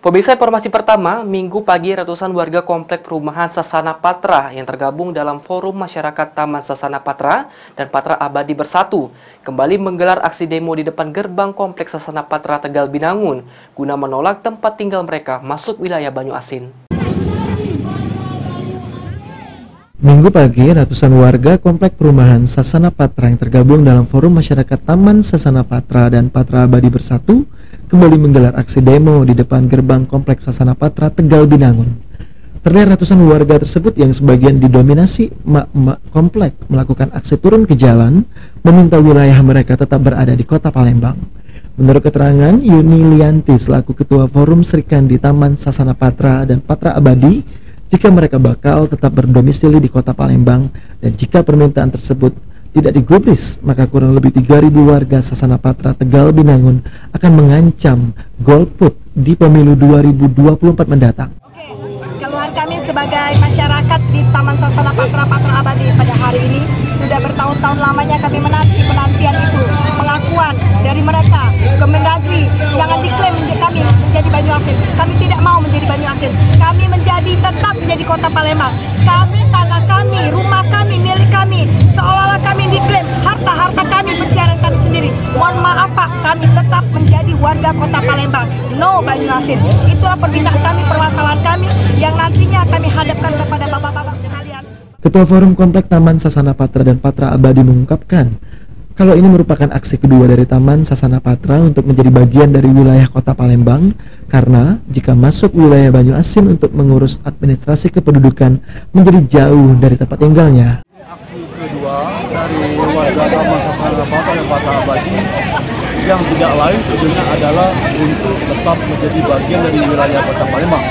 Pemirsa, informasi pertama, Minggu pagi ratusan warga Komplek Perumahan Sasana Patra yang tergabung dalam Forum Masyarakat Taman Sasana Patra dan Patra Abadi Bersatu kembali menggelar aksi demo di depan gerbang Kompleks Sasana Patra Tegal Binangun guna menolak tempat tinggal mereka masuk wilayah Banyuasin. Minggu pagi, ratusan warga Komplek Perumahan Sasana Patra yang tergabung dalam Forum Masyarakat Taman Sasana Patra dan Patra Abadi Bersatu kembali menggelar aksi demo di depan gerbang Kompleks Sasana Patra Tegal Binangun. Terlihat ratusan warga tersebut yang sebagian didominasi emak-emak komplek melakukan aksi turun ke jalan meminta wilayah mereka tetap berada di Kota Palembang. Menurut keterangan Yuni Lianti selaku Ketua Forum Serikandi Taman Sasana Patra dan Patra Abadi, jika mereka bakal tetap berdomisili di Kota Palembang dan jika permintaan tersebut tidak digubris, maka kurang lebih 3.000 warga Sasana Patra Tegal Binangun akan mengancam golput di pemilu 2024 mendatang. Keluhan kami sebagai masyarakat di Taman Sasana Patra Abadi pada hari ini sudah bertahun-tahun lamanya kami menanti penantian itu, pengakuan dari mereka ke Mendagri, jangan diklaim kami menjadi Banyuasin. Kami tidak mau menjadi Banyuasin. Kami tetap menjadi Kota Palembang. Kami, tanah kami, rumah kami, milik kami, seolah-olah kami diklaim harta kami, pencarian kami sendiri. Mohon maaf Pak, kami tetap menjadi warga Kota Palembang. No Banyuasin. Itulah perbincangan kami, permasalahan kami yang nantinya kami hadapkan kepada bapak-bapak sekalian. Ketua Forum Komplek Taman Sasana Patra dan Patra Abadi mengungkapkan kalau ini merupakan aksi kedua dari Taman Sasana Patra untuk menjadi bagian dari wilayah Kota Palembang, karena jika masuk wilayah Banyuasin untuk mengurus administrasi kependudukan menjadi jauh dari tempat tinggalnya. Aksi kedua dari warga Taman Sasana Patra dan Patra Abadi yang tidak lain tentunya adalah untuk tetap menjadi bagian dari wilayah Kota Palembang.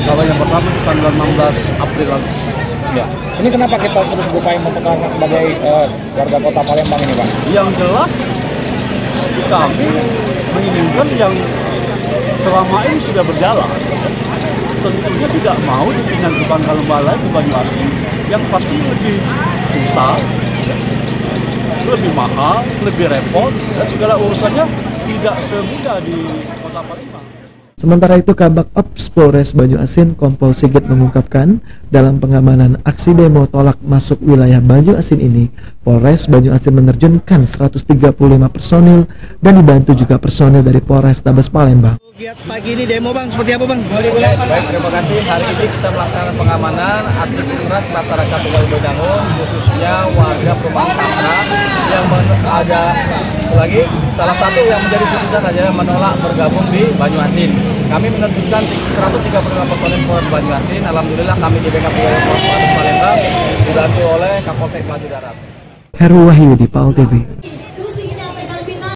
Kalau yang pertama tanggal 16 April lalu. Ya. Ini kenapa kita terus berupaya mempertahankan sebagai warga Kota Palembang ini, Bang? Yang jelas kami menginginkan yang selama ini sudah berjalan. Tentunya tidak mau dipindah ke Pangkalan Balai ke Banyuasin yang pasti lebih susah, lebih mahal, lebih repot, dan segala urusannya tidak semudah di Kota Palembang. Sementara itu, Kabak Ops Polres Banyuasin Kompol Sigit mengungkapkan dalam pengamanan aksi demo tolak masuk wilayah Banyuasin ini, Polres Banyuasin menerjunkan 135 personil dan dibantu juga personil dari Polres Tabes Palembang. Pagi ini demo Bang, seperti apa Bang? Baik, terima kasih. Hari ini kita melaksanakan pengamanan aksi keras masyarakat Tegal Binangun, khususnya warga perumahan Patra yang ada lagi salah satu yang menjadi tuntutan adalah menolak bergabung di Banyuasin. Kami menerjunkan 135 personil Polres Banyuasin. Alhamdulillah kami di backup oleh Polres Palembang, dibantu oleh Kapolsek Maju Darat. Heru Wahyu di PAL TV.